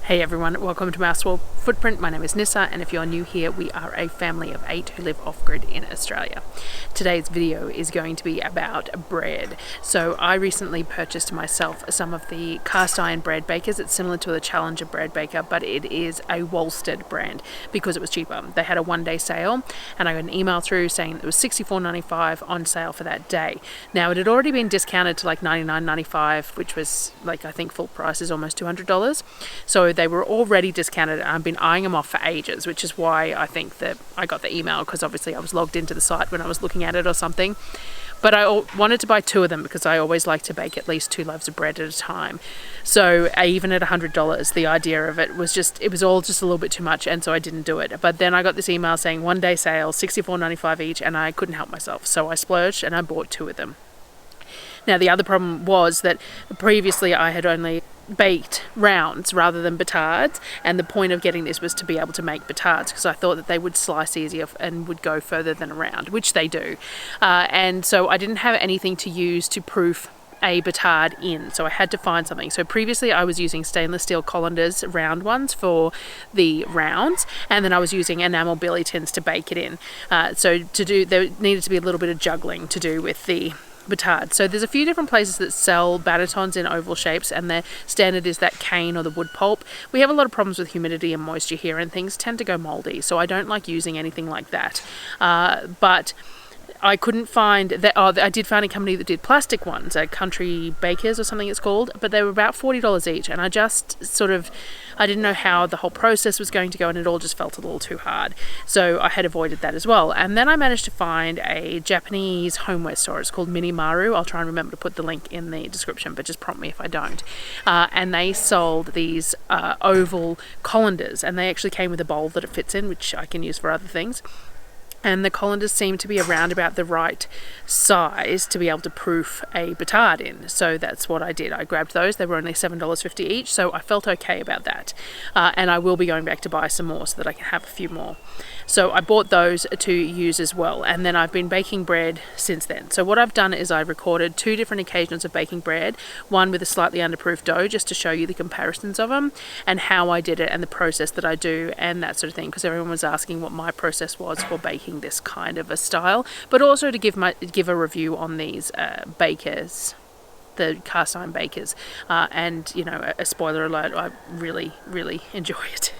Hey everyone, welcome to Mouse Swap Footprint. My name is Nyssa, and if you're new here, we are a family of 8 who live off-grid in Australia. Today's video is going to be about bread. So I recently purchased myself some of the cast iron bread bakers. It's similar to the Challenger bread baker, but it is a Woolstead brand because it was cheaper. They had a one-day sale, and I got an email through saying it was $64.95 on sale for that day. Now it had already been discounted to like $99.95, which was like, I think full price is almost $200. So they were already discounted, and I've been eyeing them off for ages, which is why I think that I got the email, because obviously I was logged into the site when I was looking at it or something. But I wanted to buy 2 of them because I always like to bake at least 2 loaves of bread at a time. So even at $100, the idea of it was just, it was all just a little bit too much, and so I didn't do it. But then I got this email saying one day sale, $64.95 each, and I couldn't help myself. So I splurged and I bought 2 of them. Now the other problem was that previously I had only baked rounds rather than batards, and the point of getting this was to be able to make batards, because I thought that they would slice easier and would go further than a round, which they do. And so I didn't have anything to use to proof a batard in, so I had to find something. So previously I was using stainless steel colanders, round ones, for the rounds, and then I was using enamel billy tins to bake it in. So there needed to be a little bit of juggling to do with the batard. So there's a few different places that sell banatons in oval shapes, and their standard is that cane or the wood pulp. We have a lot of problems with humidity and moisture here, and things tend to go moldy, so I don't like using anything like that. But I couldn't find that. Oh, I did find a company that did plastic ones, Country Bakers or something it's called, but they were about $40 each, and I just I didn't know how the whole process was going to go, and it all just felt a little too hard. So I had avoided that as well. And then I managed to find a Japanese homeware store. It's called MILLMERRAN. I'll try and remember to put the link in the description, but just prompt me if I don't. And they sold these oval colanders, and they actually came with a bowl that it fits in, which I can use for other things. And the colanders seem to be around about the right size to be able to proof a batard in. So that's what I did. I grabbed those. They were only $7.50 each, so I felt okay about that. And I will be going back to buy some more so that I can have a few more. So I bought those to use as well. And then I've been baking bread since then. So what I've done is I've recorded 2 different occasions of baking bread, one with a slightly underproofed dough, just to show you the comparisons of them and how I did it and the process that I do and that sort of thing, because everyone was asking what my process was for baking this kind of a style, but also to give a review on these bakers, the cast iron bakers, and you know, a spoiler alert, I really enjoy it.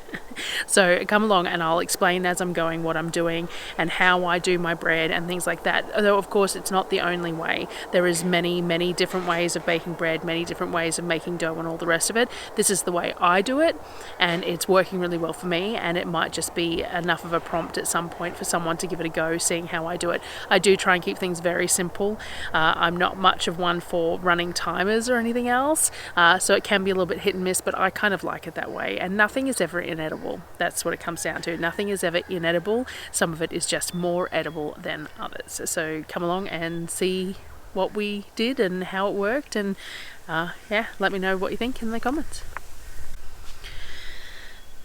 So come along and I'll explain as I'm going what I'm doing and how I do my bread and things like that. Although of course it's not the only way. There is many different ways of baking bread, many different ways of making dough and all the rest of it. This is the way I do it, and it's working really well for me, and it might just be enough of a prompt at some point for someone to give it a go, seeing how I do it. I do try and keep things very simple. I'm not much of one for running timers or anything else, so it can be a little bit hit and miss, but I kind of like it that way. And nothing is ever inedible. That's what it comes down to. Nothing is ever inedible. Some of it is just more edible than others. So come along and see what we did and how it worked, and yeah, let me know what you think in the comments.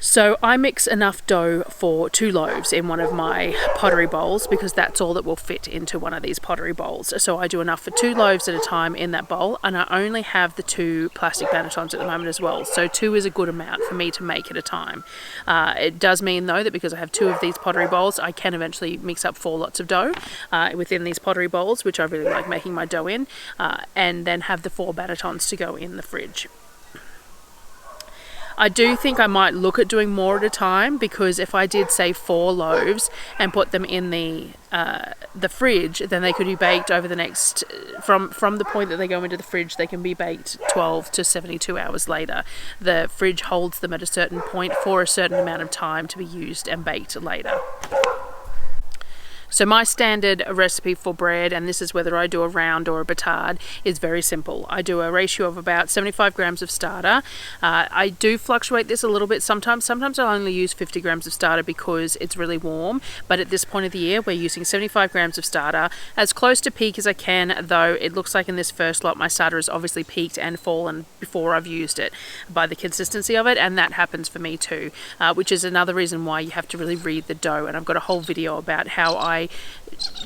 So I mix enough dough for 2 loaves in one of my pottery bowls, because that's all that will fit into one of these pottery bowls. So I do enough for 2 loaves at a time in that bowl, and I only have the 2 plastic banatons at the moment as well. So 2 is a good amount for me to make at a time. It does mean though that because I have 2 of these pottery bowls, I can eventually mix up 4 lots of dough within these pottery bowls, which I really like making my dough in, and then have the 4 banatons to go in the fridge. I do think I might look at doing more at a time, because if I did say 4 loaves and put them in the fridge, then they could be baked over the next, from the point that they go into the fridge, they can be baked 12 to 72 hours later. The fridge holds them at a certain point for a certain amount of time to be used and baked later. So my standard recipe for bread, and this is whether I do a round or a batard, is very simple. I do a ratio of about 75 grams of starter. I do fluctuate this a little bit sometimes. Sometimes I'll only use 50 grams of starter because it's really warm, but at this point of the year we're using 75 grams of starter, as close to peak as I can, though it looks like in this first lot my starter has obviously peaked and fallen before I've used it by the consistency of it, and that happens for me too, which is another reason why you have to really read the dough, and I've got a whole video about how I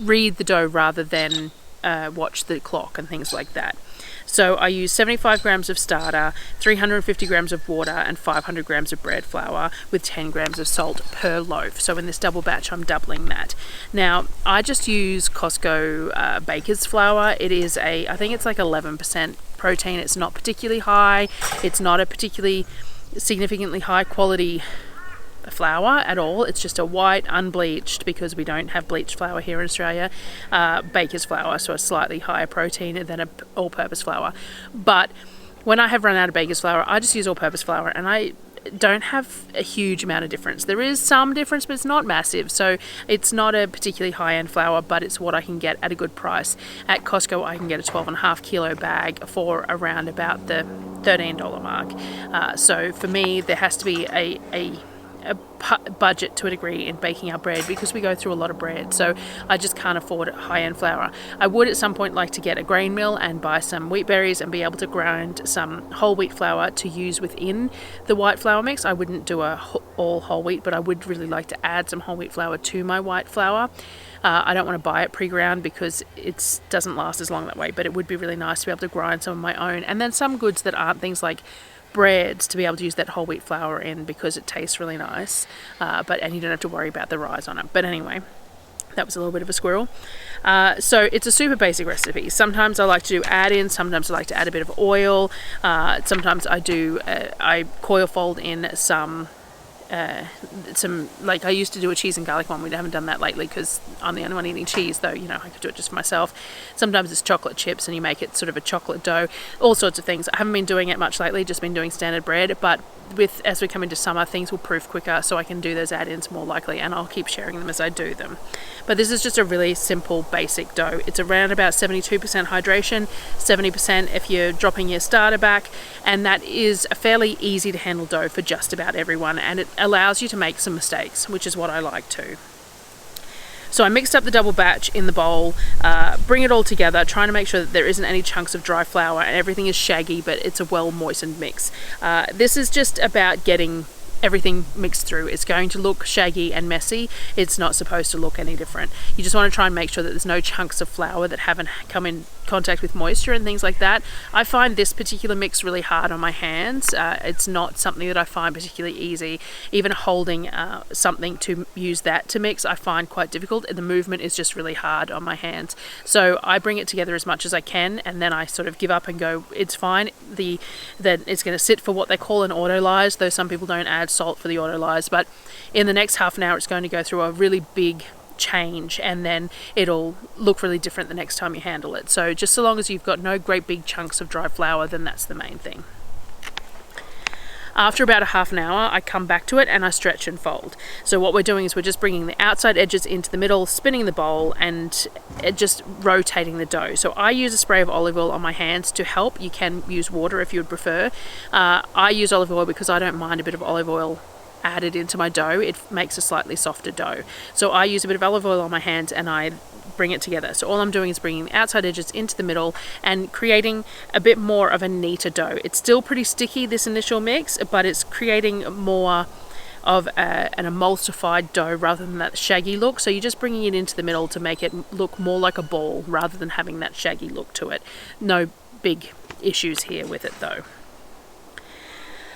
read the dough rather than watch the clock and things like that. So I use 75 grams of starter, 350 grams of water, and 500 grams of bread flour with 10 grams of salt per loaf. So in this double batch, I'm doubling that. Now, I just use Costco baker's flour. It is I think it's like 11% protein. It's not particularly high. It's not a particularly significantly high quality flour at all. It's just a white, unbleached, because we don't have bleached flour here in Australia, baker's flour, so a slightly higher protein than an all-purpose flour. But when I have run out of baker's flour, I just use all-purpose flour, and I don't have a huge amount of difference. There is some difference, but it's not massive. So it's not a particularly high-end flour, but it's what I can get at a good price. At Costco, I can get a 12.5 kilo bag for around about the $13 mark. So for me, there has to be a budget to a degree in baking our bread, because we go through a lot of bread, so I just can't afford high-end flour. I would at some point like to get a grain mill and buy some wheat berries and be able to grind some whole wheat flour to use within the white flour mix. I wouldn't do all whole wheat, but I would really like to add some whole wheat flour to my white flour. I don't want to buy it pre-ground because it doesn't last as long that way, but it would be really nice to be able to grind some of my own. And then some goods that aren't things like breads, to be able to use that whole wheat flour in, because it tastes really nice, and you don't have to worry about the rise on it. But anyway, that was a little bit of a squirrel. So it's a super basic recipe. Sometimes I like to do add-ins, sometimes I like to add a bit of oil, sometimes I coil fold in some, like I used to do a cheese and garlic one. We haven't done that lately because I'm the only one eating cheese, though, you know, I could do it just for myself. Sometimes it's chocolate chips and you make it sort of a chocolate dough, all sorts of things. I haven't been doing it much lately, just been doing standard bread, but as we come into summer, things will proof quicker, so I can do those add-ins more likely, and I'll keep sharing them as I do them. But this is just a really simple basic dough. It's around about 72% hydration, 70% if you're dropping your starter back, and that is a fairly easy to handle dough for just about everyone, and it allows you to make some mistakes, which is what I like too. So I mixed up the double batch in the bowl, bring it all together, trying to make sure that there isn't any chunks of dry flour and everything is shaggy, but it's a well moistened mix. This is just about getting everything mixed through. It's going to look shaggy and messy. It's not supposed to look any different. You just want to try and make sure that there's no chunks of flour that haven't come in contact with moisture and things like that. I find this particular mix really hard on my hands. It's not something that I find particularly easy. Even holding something to use that to mix, I find quite difficult. The movement is just really hard on my hands. So I bring it together as much as I can, and then I sort of give up and go, it's fine. Then it's going to sit for what they call an autolyse, though some people don't add salt for the autolyse, but in the next half an hour it's going to go through a really big change, and then it'll look really different the next time you handle it. So just so long as you've got no great big chunks of dry flour, then that's the main thing. After about a half an hour, I come back to it and I stretch and fold. So what we're doing is we're just bringing the outside edges into the middle, spinning the bowl, and just rotating the dough. So I use a spray of olive oil on my hands to help. You can use water if you would prefer. I use olive oil because I don't mind a bit of olive oil added into my dough. It makes a slightly softer dough. So I use a bit of olive oil on my hands and I bring it together. So all I'm doing is bringing the outside edges into the middle and creating a bit more of a neater dough. It's still pretty sticky, this initial mix, but it's creating more of an emulsified dough rather than that shaggy look. So you're just bringing it into the middle to make it look more like a ball rather than having that shaggy look to it. No big issues here with it though.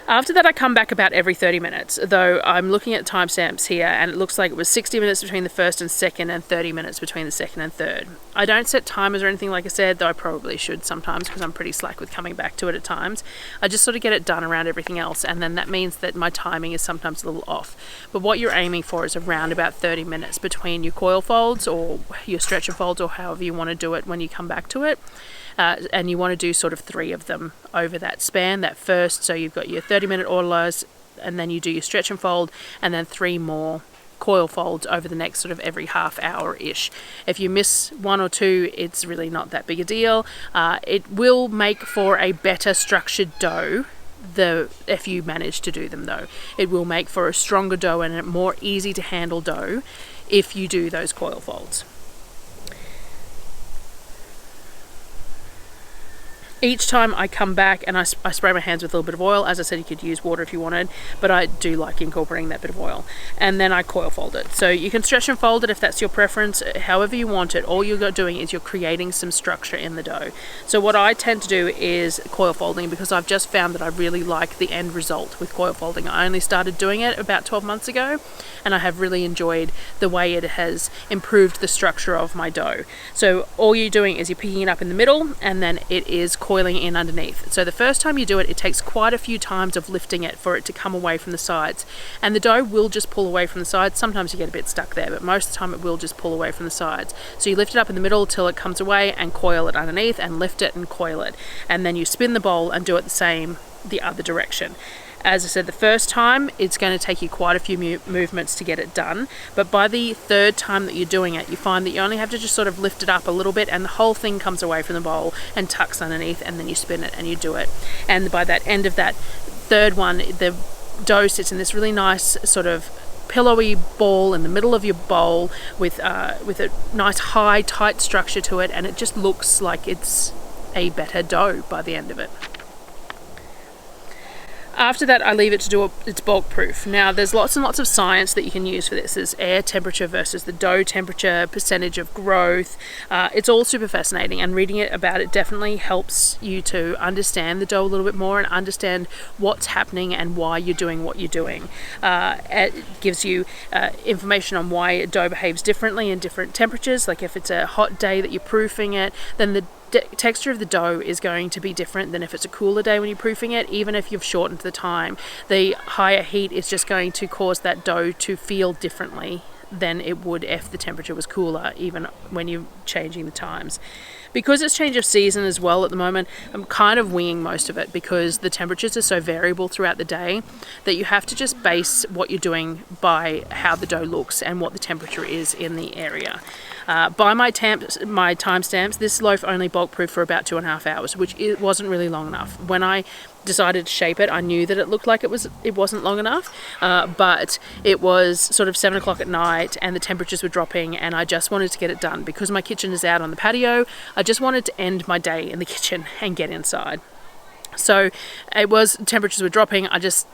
After that, I come back about every 30 minutes, though I'm looking at timestamps here and it looks like it was 60 minutes between the first and second and 30 minutes between the second and third. I don't set timers or anything, like I said, though I probably should sometimes because I'm pretty slack with coming back to it at times. I just sort of get it done around everything else, and then that means that my timing is sometimes a little off. But what you're aiming for is around about 30 minutes between your coil folds or your stretcher folds, or however you want to do it when you come back to it. And you want to do sort of 3 of them over that span, that first, so you've got your 30-minute autolyse, and then you do your stretch and fold, and then 3 more coil folds over the next sort of every half hour-ish. If you miss 1 or 2, it's really not that big a deal. It will make for a better structured dough if you manage to do them though. It will make for a stronger dough and a more easy to handle dough if you do those coil folds. Each time I come back and I spray my hands with a little bit of oil. As I said, you could use water if you wanted, but I do like incorporating that bit of oil. And then I coil fold it. So you can stretch and fold it if that's your preference, however you want it. All you're doing is you're creating some structure in the dough. So what I tend to do is coil folding, because I've just found that I really like the end result with coil folding. I only started doing it about 12 months ago, and I have really enjoyed the way it has improved the structure of my dough. So all you're doing is you're picking it up in the middle, and then it is coiling in underneath. So the first time you do it, it takes quite a few times of lifting it for it to come away from the sides, and the dough will just pull away from the sides. Sometimes you get a bit stuck there, but most of the time it will just pull away from the sides. So you lift it up in the middle till it comes away, and coil it underneath, and lift it and coil it, and then you spin the bowl and do it the same the other direction. As I said, the first time it's going to take you quite a few movements to get it done, but by the third time that you're doing it, you find that you only have to just sort of lift it up a little bit, and the whole thing comes away from the bowl and tucks underneath, and then you spin it and you do it. And by that end of that third one, the dough sits in this really nice sort of pillowy ball in the middle of your bowl with a nice high tight structure to it, and it just looks like it's a better dough by the end of it. After that, I leave it to do its bulk proof. Now, there's lots and lots of science that you can use for this. There's air temperature versus the dough temperature, percentage of growth. It's all super fascinating, and reading it about it definitely helps you to understand the dough a little bit more and understand what's happening and why you're doing what you're doing. It gives you information on why a dough behaves differently in different temperatures. Like if it's a hot day that you're proofing it, then the texture of the dough is going to be different than if it's a cooler day when you're proofing it. Even if you've shortened the time, the higher heat is just going to cause that dough to feel differently than it would if the temperature was cooler, even when you're changing the times. Because it's change of season as well at the moment, I'm kind of winging most of it, because the temperatures are so variable throughout the day that you have to just base what you're doing by how the dough looks and what the temperature is in the area. By my timestamps, this loaf only bulk proofed for about 2.5 hours, which it wasn't really long enough. When I decided to shape it, I knew that it looked like it wasn't long enough, but it was sort of 7 o'clock at night and the temperatures were dropping, and I just wanted to get it done. Because my kitchen is out on the patio, I just wanted to end my day in the kitchen and get inside. So temperatures were dropping, I just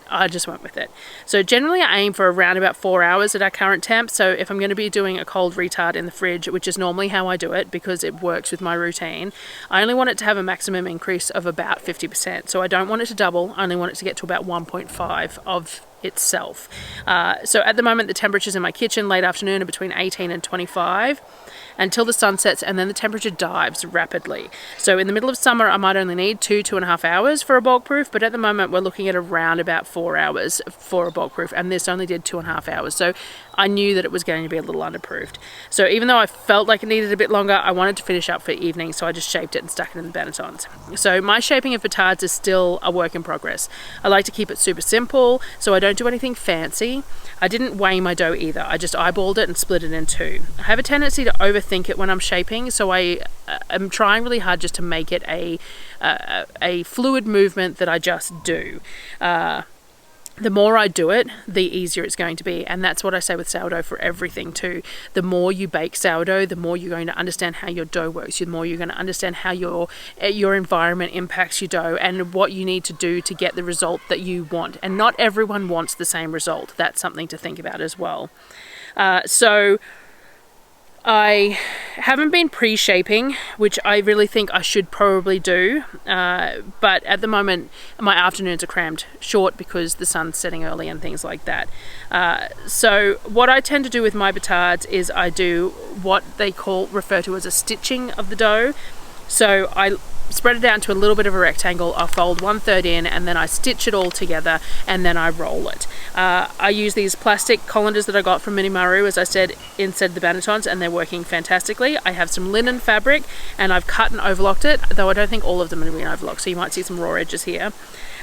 went with it. So generally I aim for around about 4 hours at our current temp. So if I'm going to be doing a cold retard in the fridge, which is normally how I do it because it works with my routine, I only want it to have a maximum increase of about 50%. So I don't want it to double, I only want it to get to about 1.5 of itself. So at the moment the temperatures in my kitchen late afternoon are between 18 and 25 until the sun sets, and then the temperature dives rapidly. So in the middle of summer I might only need 2.5 hours for a bulk proof, but at the moment we're looking at around about 4 hours for a bulk proof, and this only did 2.5 hours. So I knew that it was going to be a little underproofed. So even though I felt like it needed a bit longer, I wanted to finish up for evening, so I just shaped it and stuck it in the bannetons. So my shaping of petards is still a work in progress. I like to keep it super simple, so I don't do anything fancy. I didn't weigh my dough either. I just eyeballed it and split it in two. I have a tendency to overthink it when I'm shaping, so I am trying really hard just to make it a fluid movement that I just do. The more I do it, the easier it's going to be. And that's what I say with sourdough for everything too. The more you bake sourdough, the more you're going to understand how your dough works. The more you're going to understand how your environment impacts your dough and what you need to do to get the result that you want. And not everyone wants the same result. That's something to think about as well. So I haven't been pre-shaping, which I really think I should probably do, but at the moment my afternoons are crammed short because the sun's setting early and things like that. So what I tend to do with my petards is I do what they refer to as a stitching of the dough. So I spread it out into a little bit of a rectangle, I'll fold 1/3 in, and then I stitch it all together, and then I roll it. I use these plastic colanders that I got from MILLMERRAN, as I said, inside the bannetons, and they're working fantastically. I have some linen fabric, and I've cut and overlocked it, though I don't think all of them are going to be overlocked, so you might see some raw edges here.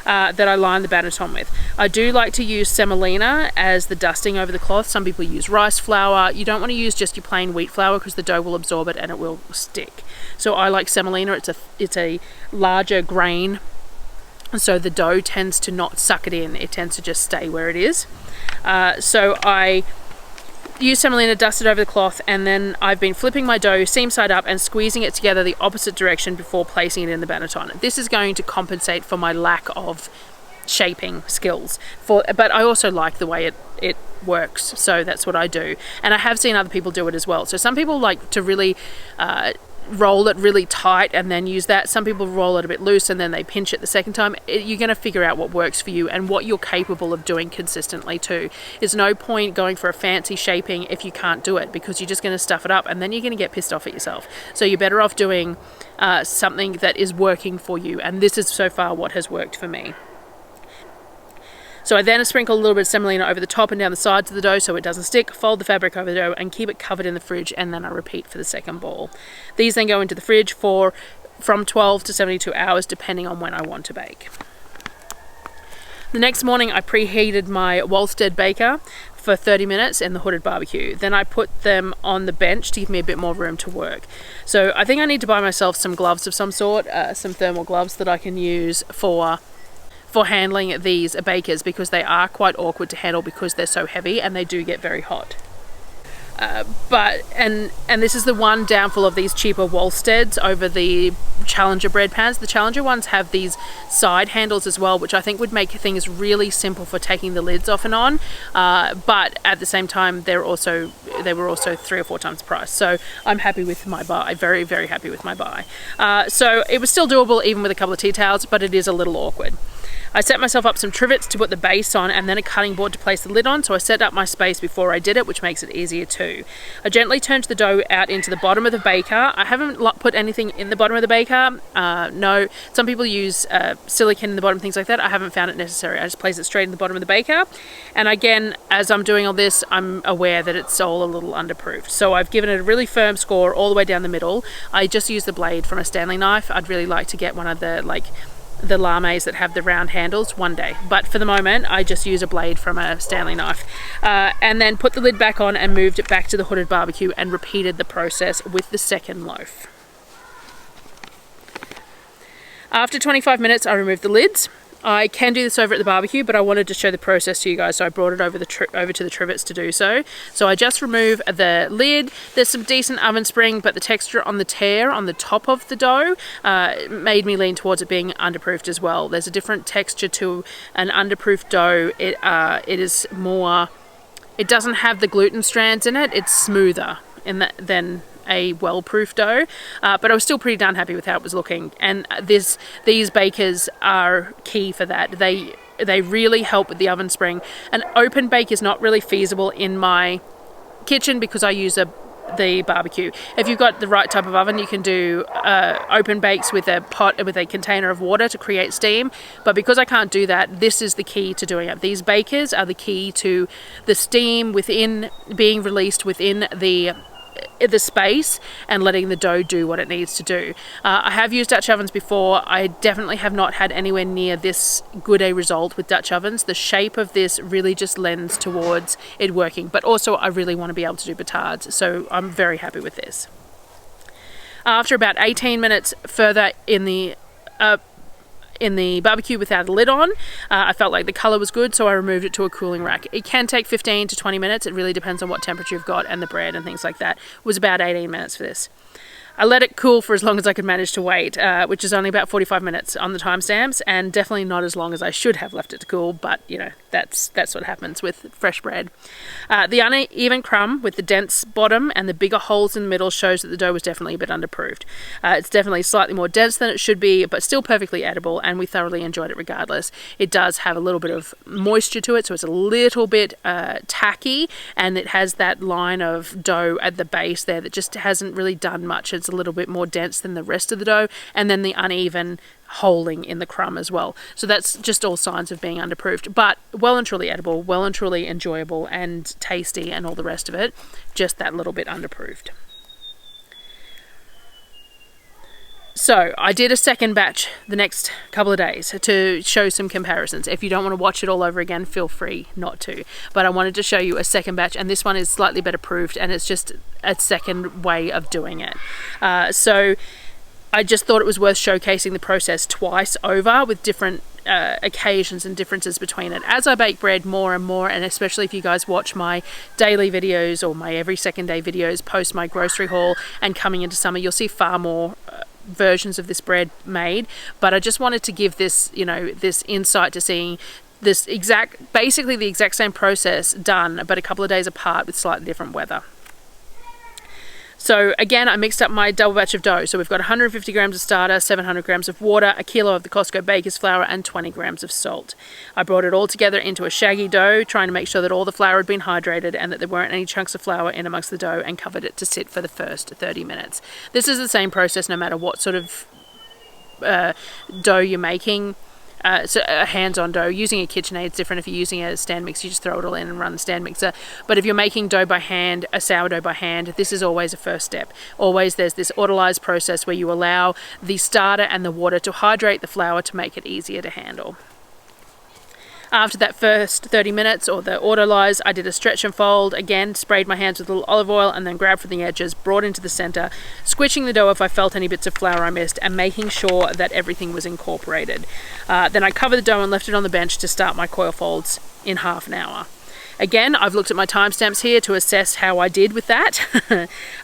That I line the banneton with. I do like to use semolina as the dusting over the cloth. Some people use rice flour. You don't want to use just your plain wheat flour because the dough will absorb it and it will stick. So I like semolina. It's a larger grain, so the dough tends to not suck it in. It tends to just stay where it is. So I use semolina, dust it over the cloth, and then I've been flipping my dough seam side up and squeezing it together the opposite direction before placing it in the banneton. This is going to compensate for my lack of shaping skills, but I also like the way it works, so that's what I do. And I have seen other people do it as well. So some people like to really roll it really tight and then use that. Some people roll it a bit loose and then they pinch it the second time. You're going to figure out what works for you and what you're capable of doing consistently too. There's no point going for a fancy shaping if you can't do it, because you're just going to stuff it up and then you're going to get pissed off at yourself. So you're better off doing something that is working for you, and this is so far what has worked for me. So I then sprinkle a little bit of semolina over the top and down the sides of the dough so it doesn't stick, fold the fabric over the dough and keep it covered in the fridge, and then I repeat for the second ball. These then go into the fridge for from 12 to 72 hours depending on when I want to bake. The next morning I preheated my Wollsted baker for 30 minutes in the hooded barbecue. Then I put them on the bench to give me a bit more room to work. So I think I need to buy myself some gloves of some sort, some thermal gloves that I can use for handling these bakers, because they are quite awkward to handle because they're so heavy and they do get very hot. And this is the one downfall of these cheaper Wollsteds over the Challenger bread pans. The Challenger ones have these side handles as well, which I think would make things really simple for taking the lids off and on. But at the same time, they were also 3 or 4 times the price. So I'm happy with my buy, very, very happy with my buy. So it was still doable even with a couple of tea towels, but it is a little awkward. I set myself up some trivets to put the base on and then a cutting board to place the lid on, so I set up my space before I did it, which makes it easier too. I gently turned the dough out into the bottom of the baker. I haven't put anything in the bottom of the baker. No, some people use silicone in the bottom, things like that. I haven't found it necessary. I just place it straight in the bottom of the baker. And again, as I'm doing all this, I'm aware that it's all a little underproofed. So I've given it a really firm score all the way down the middle. I just used the blade from a Stanley knife. I'd really like to get one of the lames that have the round handles one day, but for the moment I just use a blade from a Stanley knife, and then put the lid back on and moved it back to the hooded barbecue and repeated the process with the second loaf. After 25 minutes I removed the lids. I can do this over at the barbecue, but I wanted to show the process to you guys, so I brought it over to the trivets to do so. So I just remove the lid. There's some decent oven spring, but the texture on the tear on the top of the dough made me lean towards it being underproofed as well. There's a different texture to an underproofed dough. It is more, it doesn't have the gluten strands in it. It's smoother than a well-proof dough, but I was still pretty darn happy with how it was looking. And these bakers are key for that. They really help with the oven spring. An open bake is not really feasible in my kitchen because I use the barbecue. If you've got the right type of oven, you can do open bakes with a pot with a container of water to create steam, but because I can't do that, this is the key to doing it. These bakers are the key to the steam being released within the space and letting the dough do what it needs to do. I have used Dutch ovens before. I definitely have not had anywhere near this good a result with Dutch ovens. The shape of this really just lends towards it working, but also I really want to be able to do petards, so I'm very happy with this. After about 18 minutes further in the barbecue without a lid on, I felt like the color was good, so I removed it to a cooling rack. It can take 15 to 20 minutes. It really depends on what temperature you've got and the bread and things like that. It was about 18 minutes for this. I let it cool for as long as I could manage to wait, which is only about 45 minutes on the timestamps, and definitely not as long as I should have left it to cool, but you know, that's what happens with fresh bread. The uneven crumb with the dense bottom and the bigger holes in the middle shows that the dough was definitely a bit underproofed. It's definitely slightly more dense than it should be, but still perfectly edible, and we thoroughly enjoyed it regardless. It does have a little bit of moisture to it, so it's a little bit tacky, and it has that line of dough at the base there that just hasn't really done much. It's a little bit more dense than the rest of the dough, and then the uneven holing in the crumb as well. So that's just all signs of being underproofed, but well and truly edible, well and truly enjoyable and tasty and all the rest of it, just that little bit underproofed. So I did a second batch the next couple of days to show some comparisons. If you don't want to watch it all over again, feel free not to. But I wanted to show you a second batch, and this one is slightly better proofed, and it's just a second way of doing it. So I just thought it was worth showcasing the process twice over with different occasions and differences between it. As I bake bread more and more, and especially if you guys watch my daily videos or my every second day videos post my grocery haul and coming into summer, you'll see far more versions of this bread made. But I just wanted to give this, you know, this insight to seeing this basically the exact same process done, but a couple of days apart with slightly different weather. So again, I mixed up my double batch of dough. So we've got 150 grams of starter, 700 grams of water, a kilo of the Costco baker's flour, and 20 grams of salt. I brought it all together into a shaggy dough, trying to make sure that all the flour had been hydrated and that there weren't any chunks of flour in amongst the dough, and covered it to sit for the first 30 minutes. This is the same process no matter what sort of dough you're making. So a hands-on dough. Using a KitchenAid is different. If you're using a stand mixer, you just throw it all in and run the stand mixer. But if you're making dough by hand, a sourdough by hand, this is always a first step. Always there's this autolyzed process where you allow the starter and the water to hydrate the flour to make it easier to handle. After that first 30 minutes or the autolyze, I did a stretch and fold, again sprayed my hands with a little olive oil and then grabbed from the edges, brought into the center, squishing the dough if I felt any bits of flour I missed, and making sure that everything was incorporated. Then I covered the dough and left it on the bench to start my coil folds in half an hour. Again, I've looked at my timestamps here to assess how I did with that.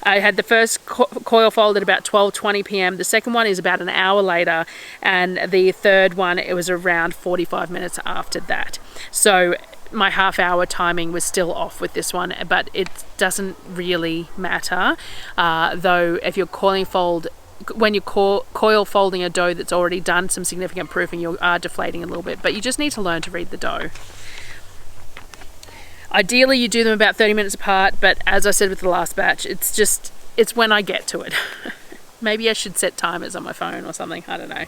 I had the first coil fold at about 12:20 p.m. The second one is about an hour later, and the third one, it was around 45 minutes after that. So my half-hour timing was still off with this one, but it doesn't really matter. Though if you're when you're coil folding a dough that's already done some significant proofing, you are deflating a little bit, but you just need to learn to read the dough. Ideally, you do them about 30 minutes apart, but as I said with the last batch, it's when I get to it. Maybe I should set timers on my phone or something, I don't know.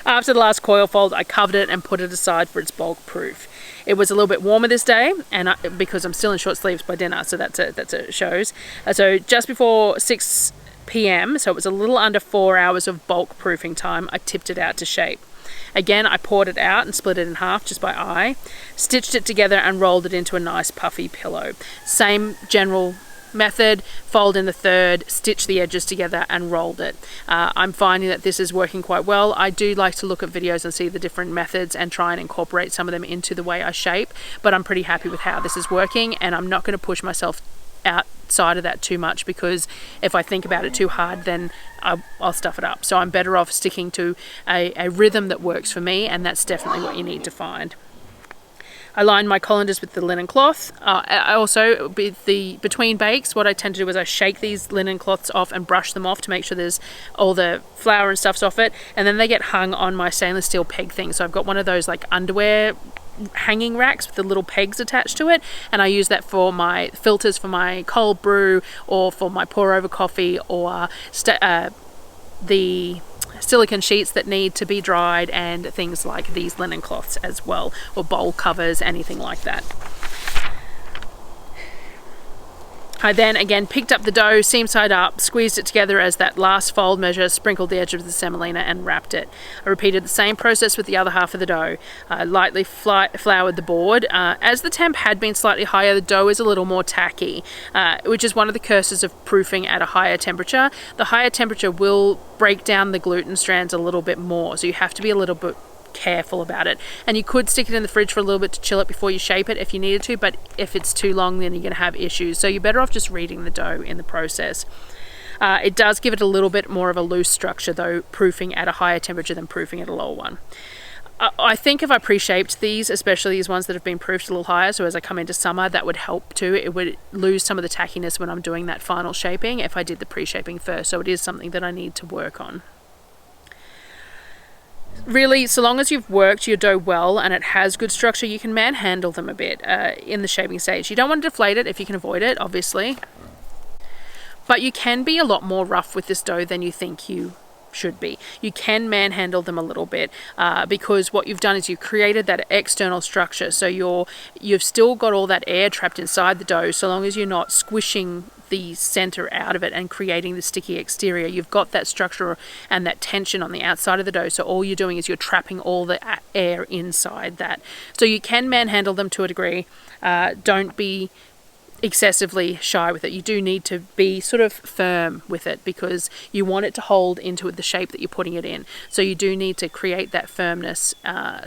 After the last coil fold, I covered it and put it aside for its bulk proof. It was a little bit warmer this day, and because I'm still in short sleeves by dinner, so that's a shows. So just before 6 p.m, so it was a little under 4 hours of bulk proofing time, I tipped it out to shape. Again, I poured it out and split it in half just by eye, stitched it together and rolled it into a nice puffy pillow. Same general method, fold in the third, stitch the edges together and rolled it. I'm finding that this is working quite well. I do like to look at videos and see the different methods and try and incorporate some of them into the way I shape, but I'm pretty happy with how this is working, and I'm not going to push myself outside of that too much, because if I think about it too hard, then I'll stuff it up. So I'm better off sticking to a rhythm that works for me, and that's definitely what you need to find. I lined my colanders with the linen cloth. I also, between bakes, what I tend to do is I shake these linen cloths off and brush them off to make sure there's all the flour and stuff's off it, and then they get hung on my stainless steel peg thing. So I've got one of those like underwear hanging racks with the little pegs attached to it, and I use that for my filters for my cold brew, or for my pour over coffee, or the silicone sheets that need to be dried, and things like these linen cloths as well, or bowl covers, anything like that. I then again picked up the dough, seam side up, squeezed it together as that last fold measure, sprinkled the edge of the semolina and wrapped it. I repeated the same process with the other half of the dough. Lightly floured the board. As the temp had been slightly higher, the dough is a little more tacky, which is one of the curses of proofing at a higher temperature. The higher temperature will break down the gluten strands a little bit more, so you have to be a little bit careful about it. And you could stick it in the fridge for a little bit to chill it before you shape it if you needed to, but if it's too long, then you're going to have issues. So you're better off just reading the dough in the process. It does give it a little bit more of a loose structure though, proofing at a higher temperature than proofing at a lower one. I think if I pre-shaped these, especially these ones that have been proofed a little higher, so as I come into summer, that would help too. It would lose some of the tackiness when I'm doing that final shaping if I did the pre-shaping first. So it is something that I need to work on. Really, so long as you've worked your dough well and it has good structure, you can manhandle them a bit in the shaping stage. You don't want to deflate it if you can avoid it, obviously. But you can be a lot more rough with this dough than you think you should be. You can manhandle them a little bit because what you've done is you've created that external structure. So you've still got all that air trapped inside the dough, so long as you're not squishing the center out of it and creating the sticky exterior. You've got that structure and that tension on the outside of the dough, so all you're doing is you're trapping all the air inside that. So you can manhandle them to a degree. Don't be excessively shy with it. You do need to be sort of firm with it because you want it to hold into the shape that you're putting it in. So you do need to create that firmness.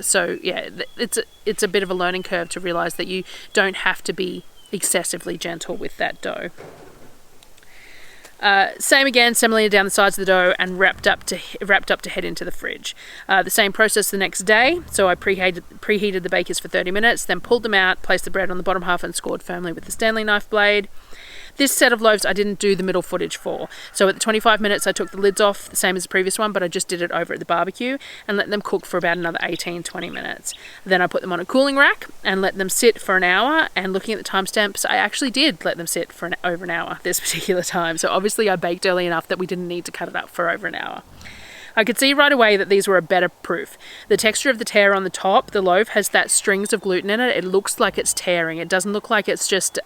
So yeah, it's a bit of a learning curve to realize that you don't have to be excessively gentle with that dough. Same again, semolina down the sides of the dough and wrapped up to head into the fridge. The same process the next day. So I preheated the bakers for 30 minutes, then pulled them out, placed the bread on the bottom half and scored firmly with the Stanley knife blade. This set of loaves I didn't do the middle footage for. So at the 25 minutes I took the lids off, the same as the previous one, but I just did it over at the barbecue and let them cook for about another 18-20 minutes. Then I put them on a cooling rack and let them sit for an hour, and looking at the timestamps, I actually did let them sit for over an hour this particular time. So obviously I baked early enough that we didn't need to cut it up for over an hour. I could see right away that these were a better proof. The texture of the tear on the top, the loaf, has that strings of gluten in it. It looks like it's tearing. It doesn't look like it's just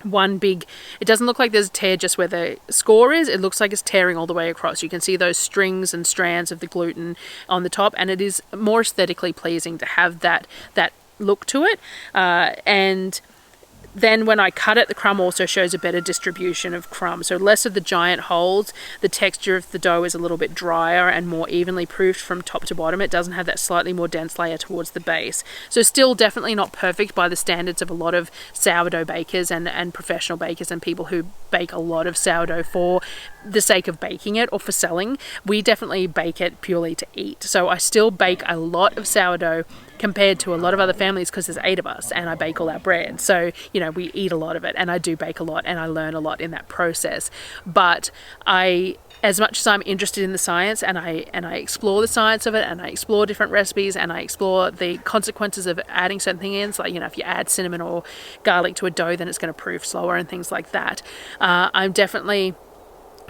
it doesn't look like there's a tear just where the score is. It looks like it's tearing all the way across. You can see those strings and strands of the gluten on the top, and it is more aesthetically pleasing to have that look to it. And then when I cut it, the crumb also shows a better distribution of crumb. So less of the giant holes. The texture of the dough is a little bit drier and more evenly proofed from top to bottom. It doesn't have that slightly more dense layer towards the base. So still definitely not perfect by the standards of a lot of sourdough bakers and professional bakers and people who bake a lot of sourdough for the sake of baking it or for selling. We definitely bake it purely to eat. So I still bake a lot of sourdough compared to a lot of other families because there's 8 of us and I bake all our bread. So, you know, we eat a lot of it and I do bake a lot and I learn a lot in that process. But as much as I'm interested in the science and I explore the science of it and I explore different recipes and I explore the consequences of adding certain things, like, you know, if you add cinnamon or garlic to a dough, then it's going to proof slower and things like that. I'm definitely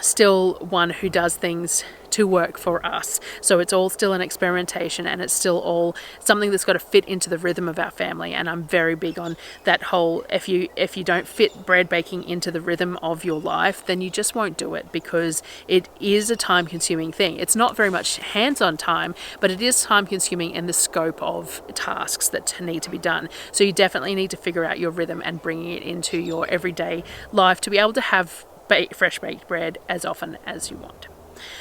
still one who does things to work for us. So it's all still an experimentation and it's still all something that's got to fit into the rhythm of our family. And I'm very big on that whole, if you don't fit bread baking into the rhythm of your life, then you just won't do it because it is a time consuming thing. It's not very much hands-on time, but it is time consuming in the scope of tasks that need to be done. So you definitely need to figure out your rhythm and bringing it into your everyday life to be able to have fresh baked bread as often as you want.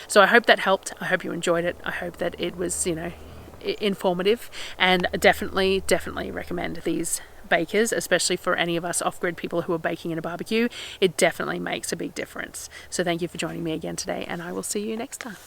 So I hope that helped. I hope you enjoyed it. I hope that it was, you know, informative, and definitely recommend these bakers, especially for any of us off-grid people who are baking in a barbecue. It definitely makes a big difference. So thank you for joining me again today, and I will see you next time.